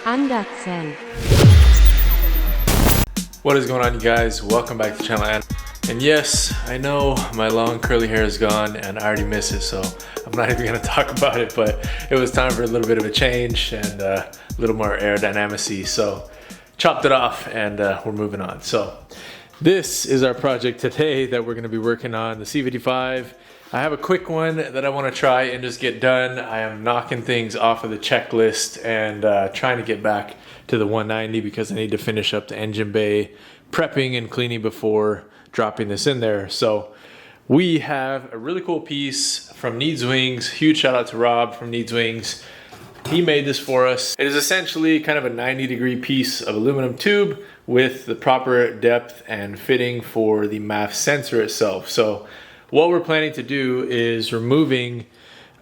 Andersen. What is going on, you guys? Welcome back to the channel. And yes, I know my long curly hair is gone and I already miss it, so I'm not even gonna talk about it, but it was time for a little bit of a change and a little more aerodynamicy. So chopped it off and we're moving on. So this is our project today that we're gonna be working on, the C55. I have a quick one that I wanna try and just get done. I am knocking things off of the checklist and trying to get back to the 190 because I need to finish up the engine bay, prepping and cleaning before dropping this in there. So we have a really cool piece from NeedsWings. Huge shout out to Rob from NeedsWings. He made this for us. It is essentially kind of a 90-degree piece of aluminum tube with the proper depth and fitting for the MAF sensor itself. So what we're planning to do is removing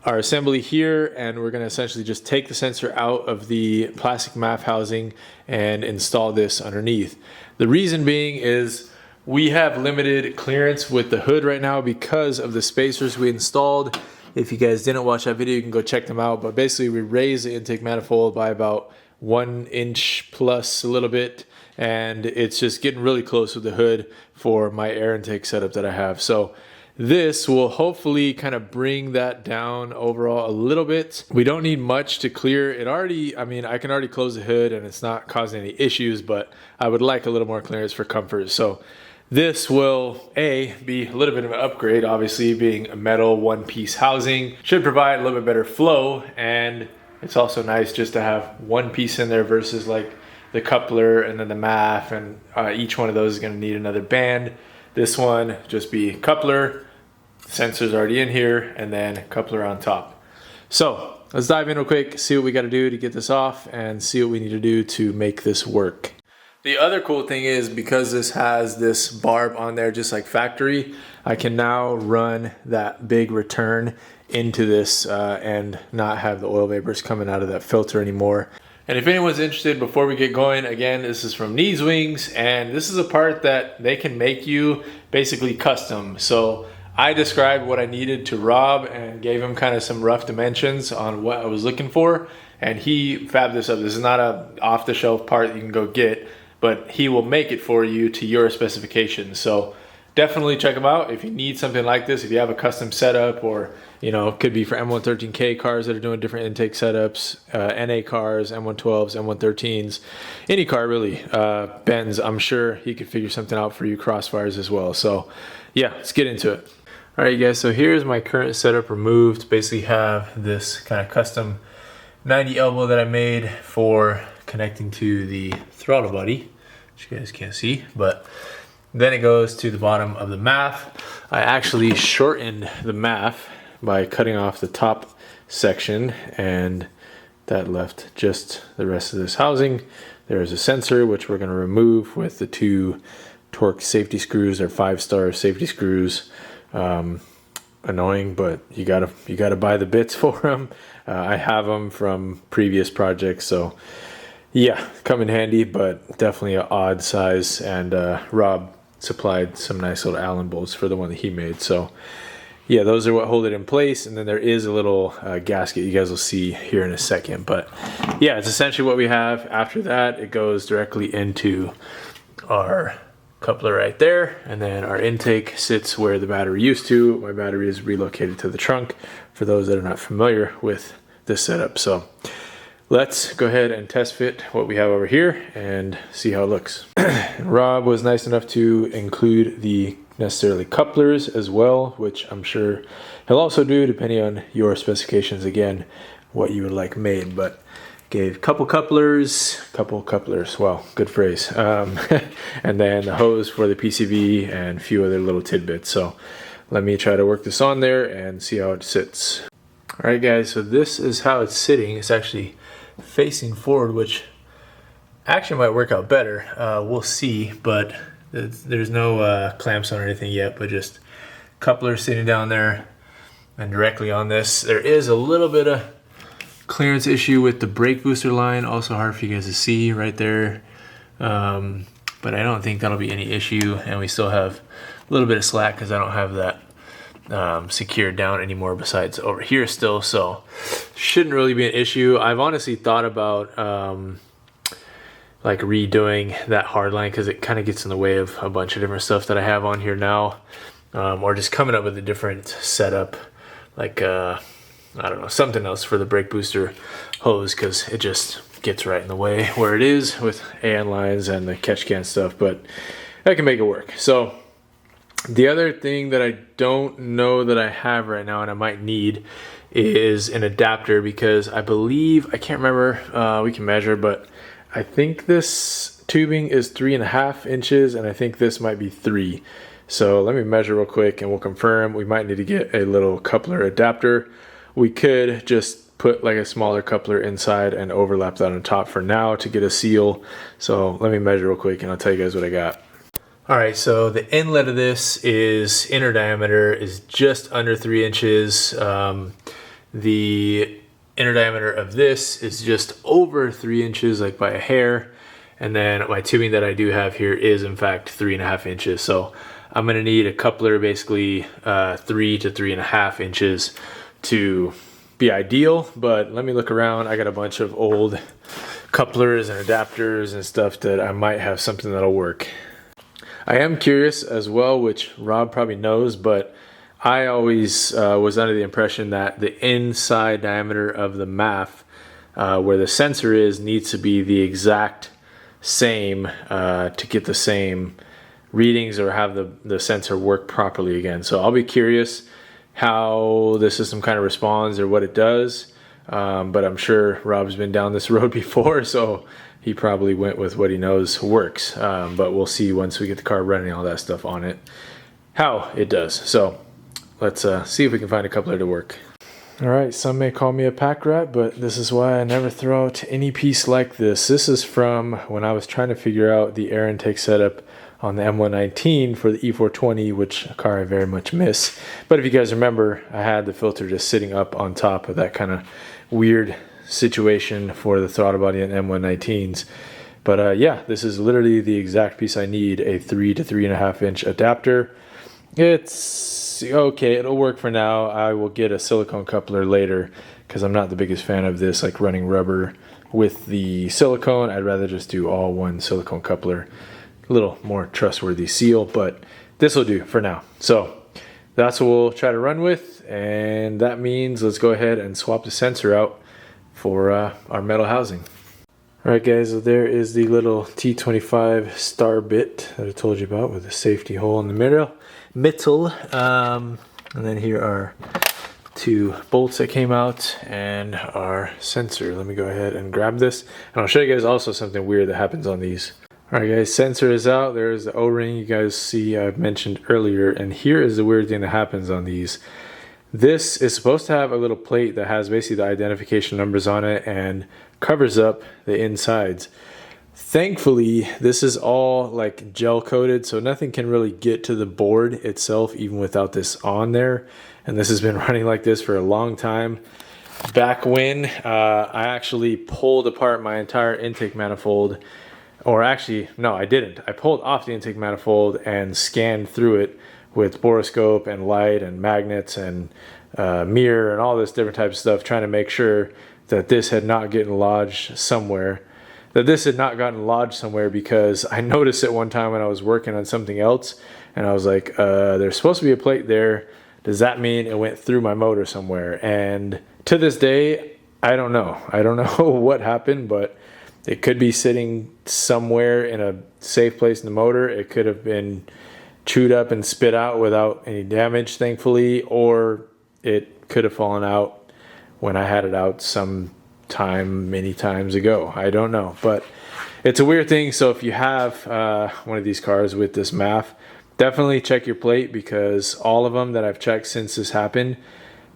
our assembly here, and we're going to essentially just take the sensor out of the plastic MAF housing and install this underneath. The reason being is we have limited clearance with the hood right now because of the spacers we installed. If you guys didn't watch that video, you can go check them out. But basically we raised the intake manifold by about 1 inch plus a little bit, and it's just getting really close with the hood for my air intake setup that I have. So this will hopefully kind of bring that down overall a little bit. We don't need much to clear it already. I mean, I can already close the hood and it's not causing any issues, but I would like a little more clearance for comfort. So this will be a little bit of an upgrade, obviously being a metal one-piece housing. Should provide a little bit better flow, and it's also nice just to have one piece in there versus like the coupler and then the MAF, and each one of those is gonna need another band. This one just be coupler, sensors already in here, and then coupler on top. So let's dive in real quick, see what we gotta do to get this off, and see what we need to do to make this work. The other cool thing is, because this has this barb on there just like factory, I can now run that big return into this and not have the oil vapors coming out of that filter anymore. And if anyone's interested, before we get going, again, this is from NeedsWings, and this is a part that they can make you basically custom. So I described what I needed to Rob and gave him kind of some rough dimensions on what I was looking for, and he fabbed this up. This is not a off-the-shelf part that you can go get, but he will make it for you to your specifications. So definitely check them out if you need something like this. If you have a custom setup, or you know, it could be for M113K cars that are doing different intake setups, NA cars, M112s, M113s, any car really. Benz, I'm sure he could figure something out for you, Crossfires as well. So yeah, let's get into it. All right, guys, so here's my current setup removed. Basically have this kind of custom 90 elbow that I made for connecting to the throttle body, which you guys can't see, but then it goes to the bottom of the MAF. I actually shortened the MAF by cutting off the top section, and that left just the rest of this housing. There's a sensor, which we're going to remove with the 2 torque safety screws. They're 5-star safety screws. Annoying, but you gotta buy the bits for them. I have them from previous projects, so yeah, come in handy, but definitely an odd size. And Rob supplied some nice little Allen bolts for the one that he made. So yeah, those are what hold it in place. And then there is a little gasket you guys will see here in a second. But yeah, it's essentially what we have. After that, it goes directly into our coupler right there, and then our intake sits where the battery used to. My battery is relocated to the trunk for those that are not familiar with this setup. So let's go ahead and test fit what we have over here and see how it looks. Rob was nice enough to include the necessarily couplers as well, which I'm sure he'll also do depending on your specifications, again, what you would like made. But gave couple couplers, well, good phrase. And then the hose for the PCB and a few other little tidbits. So let me try to work this on there and see how it sits. All right, guys, so this is how it's sitting. It's actually facing forward, which actually might work out better. We'll see, but there's no clamps on or anything yet, but just coupler sitting down there and directly on this. There is a little bit of clearance issue with the brake booster line, also hard for you guys to see right there, but I don't think that'll be any issue. And we still have a little bit of slack because I don't have that secured down anymore besides over here still, so shouldn't really be an issue. I've honestly thought about like redoing that hardline because it kind of gets in the way of a bunch of different stuff that I have on here now, or just coming up with a different setup, like I don't know, something else for the brake booster hose, because it just gets right in the way where it is with AN lines and the catch can stuff, but I can make it work. So the other thing that I don't know that I have right now and I might need is an adapter, because I believe, I can't remember, we can measure, but I think this tubing is 3.5 inches and I think this might be 3. So let me measure real quick and we'll confirm. We might need to get a little coupler adapter. We could just put like a smaller coupler inside and overlap that on top for now to get a seal. So let me measure real quick and I'll tell you guys what I got. All right, so the inlet of this is inner diameter is just under 3 inches. The inner diameter of this is just over 3 inches, like by a hair. And then my tubing that I do have here is in fact 3.5 inches. So I'm gonna need a coupler basically 3 to 3.5 inches to be ideal. But let me look around. I got a bunch of old couplers and adapters and stuff that I might have something that'll work. I am curious as well, which Rob probably knows, but I always was under the impression that the inside diameter of the MAF, where the sensor is, needs to be the exact same to get the same readings or have the sensor work properly again. So I'll be curious how the system kind of responds or what it does, but I'm sure Rob's been down this road before, so he probably went with what he knows works, but we'll see once we get the car running, all that stuff on it, how it does. So let's see if we can find a coupler to work. All right, some may call me a pack rat, but this is why I never throw out any piece like this. This is from when I was trying to figure out the air intake setup on the M119 for the E420, which a car I very much miss. But if you guys remember, I had the filter just sitting up on top of that kind of weird situation for the throttle body and M119s. But yeah, this is literally the exact piece I need, a 3 to 3.5 inch adapter. It's okay, it'll work for now. I will get a silicone coupler later because I'm not the biggest fan of this, like running rubber with the silicone. I'd rather just do all one silicone coupler. A little more trustworthy seal, but this will do for now. So that's what we'll try to run with, and that means let's go ahead and swap the sensor out for our metal housing. Alright guys, so there is the little T25 star bit that I told you about with a safety hole in the middle. And then here are 2 bolts that came out and our sensor. Let me go ahead and grab this, and I'll show you guys also something weird that happens on these. Alright guys, sensor is out. There's the O-ring you guys see I've mentioned earlier, and here is the weird thing that happens on these. This is supposed to have a little plate that has basically the identification numbers on it and covers up the insides. Thankfully, this is all like gel coated, so nothing can really get to the board itself even without this on there. And this has been running like this for a long time. Back when I actually pulled apart my entire intake manifold, or actually, no, I didn't. I pulled off the intake manifold and scanned through it with boroscope and light and magnets and mirror and all this different type of stuff, trying to make sure that this had not gotten lodged somewhere. Because I noticed it one time when I was working on something else, and I was like, there's supposed to be a plate there. Does that mean it went through my motor somewhere? And to this day, I don't know. I don't know what happened, but it could be sitting somewhere in a safe place in the motor. It could have been chewed up and spit out without any damage, thankfully, or it could have fallen out when I had it out sometime many times ago. I don't know, but it's a weird thing. So if you have one of these cars with this MAF, definitely check your plate, because all of them that I've checked since this happened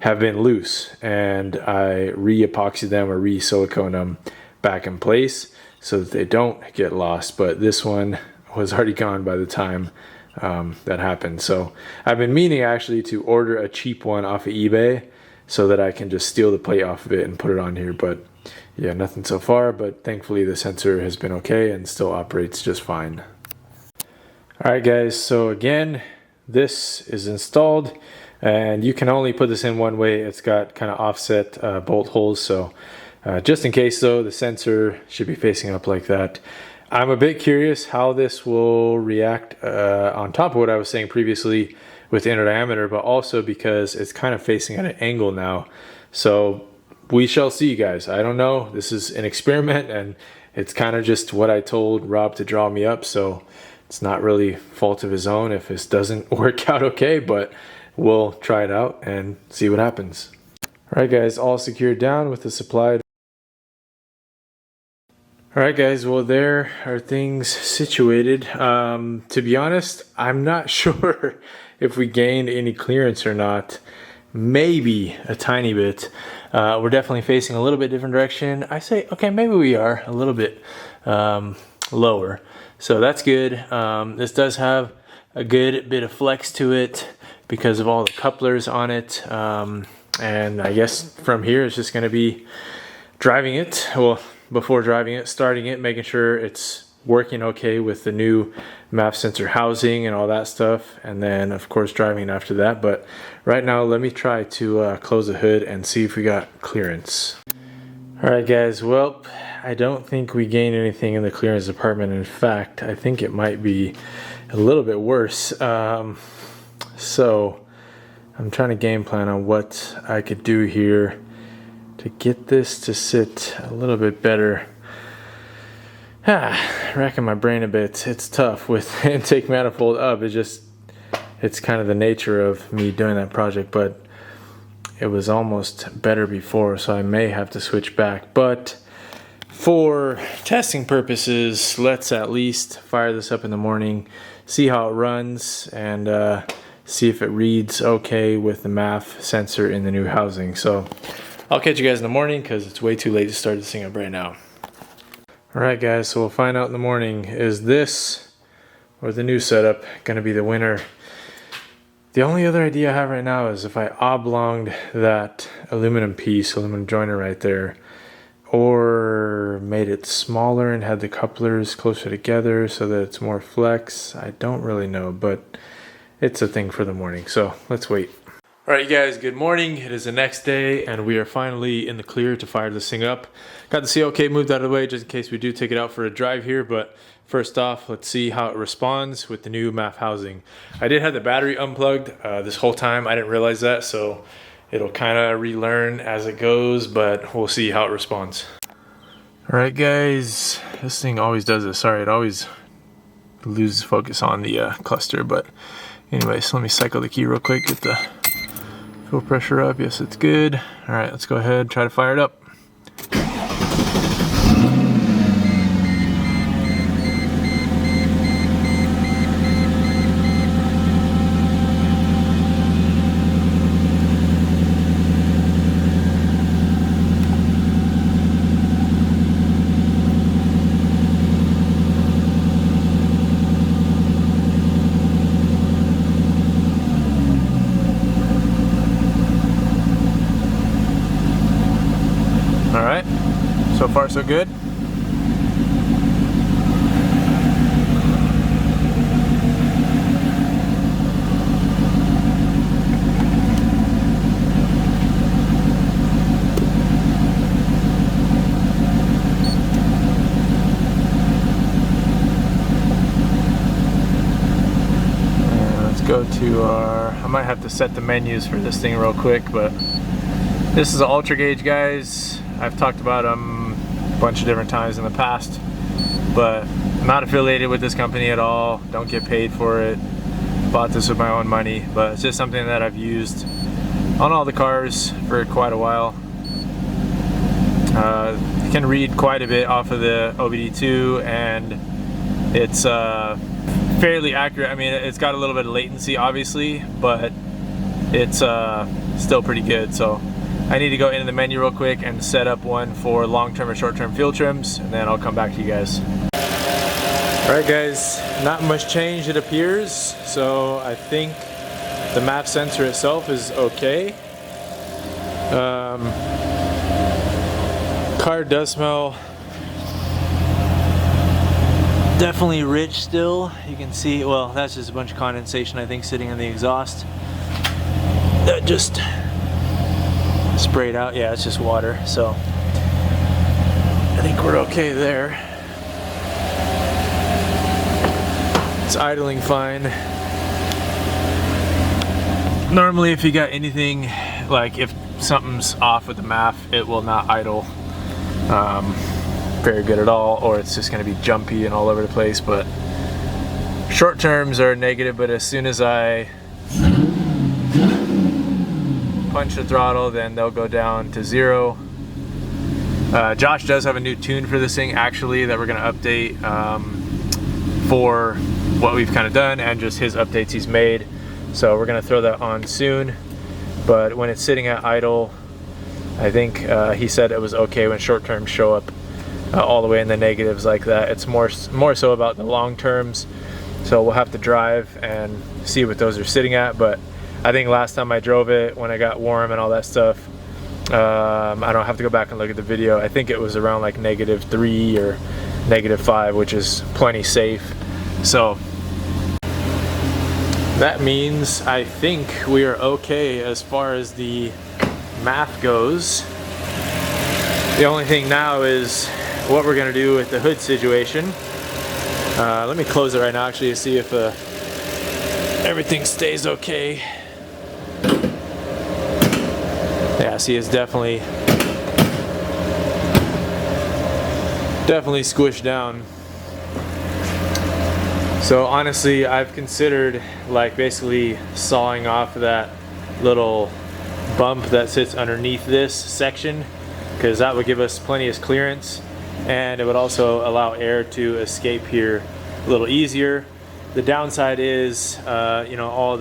have been loose, and I re-epoxied them or re-silicone them back in place so that they don't get lost. But this one was already gone by the time that happened. So I've been meaning actually to order a cheap one off of eBay so that I can just steal the plate off of it and put it on here. But yeah, nothing so far, but thankfully the sensor has been okay and still operates just fine. Alright guys, so again, this is installed. and you can only put this in one way. It's got kind of offset bolt holes, so just in case though, the sensor should be facing up like that. I'm a bit curious how this will react on top of what I was saying previously with the inner diameter, but also because it's kind of facing at an angle now. So we shall see, guys. I don't know. This is an experiment, and it's kind of just what I told Rob to draw me up, so it's not really fault of his own if this doesn't work out okay, but we'll try it out and see what happens. All right, guys, all secured down with the supplied. All right, guys, well, there are things situated. To be honest, I'm not sure if we gained any clearance or not. Maybe a tiny bit. We're definitely facing a little bit different direction. I say, okay, maybe we are a little bit lower. So that's good. This does have a good bit of flex to it because of all the couplers on it. And I guess from here, it's just going to be driving it. Well, before driving it, starting it, making sure it's working okay with the new MAF sensor housing and all that stuff, and then of course driving after that. But right now, let me try to close the hood and see if we got clearance. All right, guys, well, I don't think we gained anything in the clearance department. In fact, I think it might be a little bit worse. So I'm trying to game plan on what I could do here to get this to sit a little bit better. Racking my brain a bit. It's tough with intake manifold up. It's kind of the nature of me doing that project, but it was almost better before, so I may have to switch back. But for testing purposes, let's at least fire this up in the morning, see how it runs, and see if it reads okay with the MAF sensor in the new housing. So I'll catch you guys in the morning because it's way too late to start this thing up right now. Alright, guys, so we'll find out in the morning. Is this or the new setup going to be the winner? The only other idea I have right now is if I oblonged that aluminum piece, aluminum joiner right there, or made it smaller and had the couplers closer together so that it's more flex. I don't really know, but it's a thing for the morning, so let's wait. Alright, you guys, good morning. It is the next day, and we are finally in the clear to fire this thing up. Got the CLK moved out of the way just in case we do take it out for a drive here, but first off, let's see how it responds with the new MAF housing. I did have the battery unplugged this whole time. I didn't realize that, so it'll kind of relearn as it goes, but we'll see how it responds. Alright, guys, this thing always does this. Sorry, it always loses focus on the cluster, but anyways, let me cycle the key real quick, get the fuel pressure up. Yes, it's good. All right, let's go ahead, try to fire it up. Alright, so far so good. Let's go to our, I might have to set the menus for this thing real quick, but this is an ultra gauge, guys. I've talked about them a bunch of different times in the past, but I'm not affiliated with this company at all. Don't get paid for it. Bought this with my own money, but it's just something that I've used on all the cars for quite a while. You can read quite a bit off of the OBD2, and it's fairly accurate. I mean, it's got a little bit of latency, obviously, but it's still pretty good. So I need to go into the menu real quick and set up one for long-term and short-term fuel trims, and then I'll come back to you guys. Alright, guys, not much change it appears, so I think the MAF sensor itself is okay. Car does smell definitely rich still. You can see, well, that's just a bunch of condensation, I think, sitting in the exhaust. that just sprayed out. Yeah, it's just water, so I think we're okay there. It's idling fine. Normally if you got anything, like if something's off with the MAF, it will not idle very good at all, or it's just going to be jumpy and all over the place. But short terms are negative, but as soon as I punch the throttle, then they'll go down to 0. Josh does have a new tune for this thing actually that we're going to update for what we've kind of done and just his updates he's made. So we're going to throw that on soon. But when it's sitting at idle, I think he said it was okay when short terms show up all the way in the negatives like that. It's more so about the long terms. So we'll have to drive and see what those are sitting at. But I think last time I drove it, when I got warm and all that stuff, I don't have to go back and look at the video. I think it was around like -3 or -5, which is plenty safe. So that means I think we are okay as far as the MAF goes. The only thing now is what we're gonna do with the hood situation. Let me close it right now actually to see if everything stays okay. Yeah, see, it's definitely squished down. So honestly, I've considered like basically sawing off that little bump that sits underneath this section, because that would give us plenty of clearance, and it would also allow air to escape here a little easier. The downside is, you know,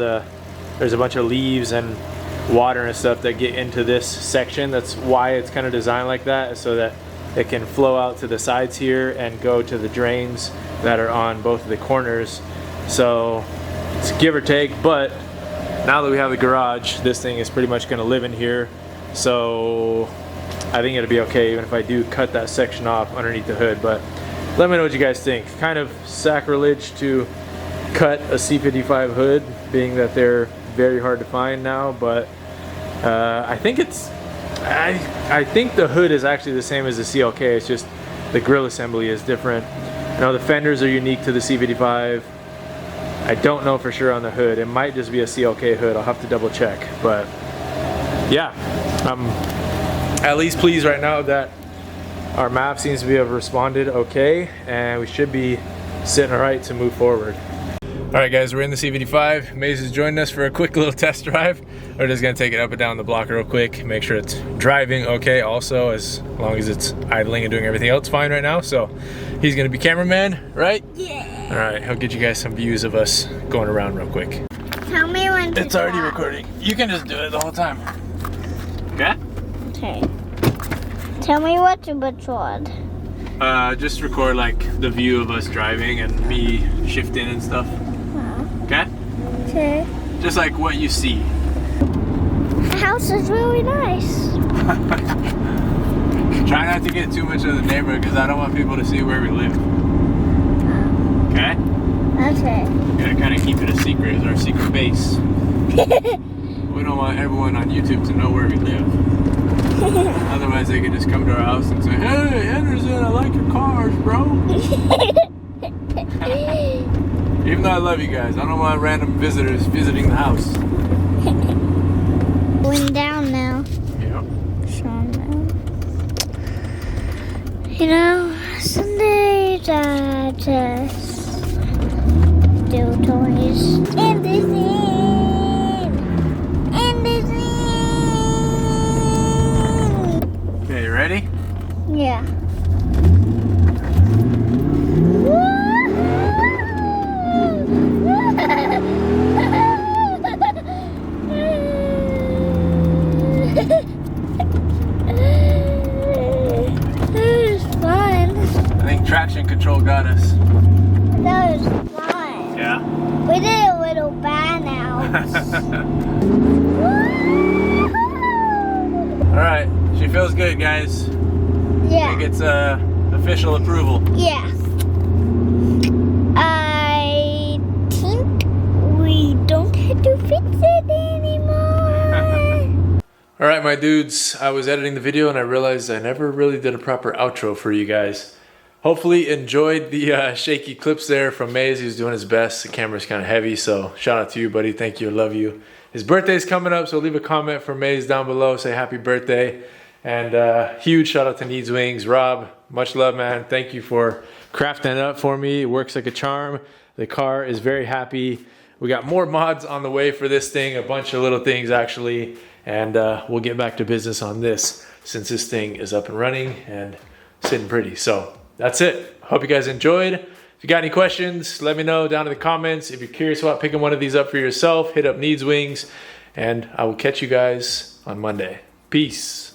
there's a bunch of leaves and water and stuff that get into this section. That's why it's kind of designed like that, so that it can flow out to the sides here and go to the drains that are on both of the corners. So it's give or take, but now that we have the garage, this thing is pretty much going to live in here. So I think it'll be okay even if I do cut that section off underneath the hood. But let me know what you guys think. Kind of sacrilege to cut a C55 hood, being that they're very hard to find now, but I think I think the hood is actually the same as the CLK. It's just the grill assembly is different. Now the fenders are unique to the C55. I don't know for sure on the hood. It might just be a CLK hood. I'll have to double check. But yeah, I'm at least pleased right now that our MAF seems to have responded okay, and we should be sitting alright to move forward. Alright guys, we're in the C55. Maze has joined us for a quick little test drive. We're just going to take it up and down the block real quick, make sure it's driving okay also, as long as it's idling and doing everything else fine right now. So he's going to be cameraman, right? Yeah. Alright, I'll get you guys some views of us going around real quick. Tell me when to It's already recording. You can just do it the whole time. Okay? Okay. Tell me what to record. Just record like the view of us driving and me shifting and stuff. Okay? Okay. Just like what you see. The house is really nice. Try not to get too much of the neighborhood because I don't want people to see where we live. Okay? Okay. We gotta kind of keep it a secret. It's our secret base. We don't want everyone on YouTube to know where we live. Otherwise they could just come to our house and say, "Hey, Henderson, I like your cars, bro." Even though I love you guys, I don't want random visitors visiting the house. Going down now. Yep. You know, Sundays I just do toys. And this Okay, you ready? Yeah. Traction control got us. That was fun. Yeah. We did a little burnout. Alright, she feels good, guys. Yeah. I think it's official approval. Yeah. I think we don't have to fix it anymore. All right, my dudes, I was editing the video and I realized I never really did a proper outro for you guys. Hopefully enjoyed the shaky clips there from Maze. He was doing his best. The camera's kind of heavy, so shout out to you, buddy. Thank you, love you. His birthday's coming up, so leave a comment for Maze down below. Say happy birthday. And huge shout out to NeedsWings. Rob, much love, man. Thank you for crafting it up for me. It works like a charm. The car is very happy. We got more mods on the way for this thing, a bunch of little things actually. And we'll get back to business on this since this thing is up and running and sitting pretty. So that's it. Hope you guys enjoyed. If you got any questions, let me know down in the comments. If you're curious about picking one of these up for yourself, hit up NeedsWings, and I will catch you guys on Monday. Peace.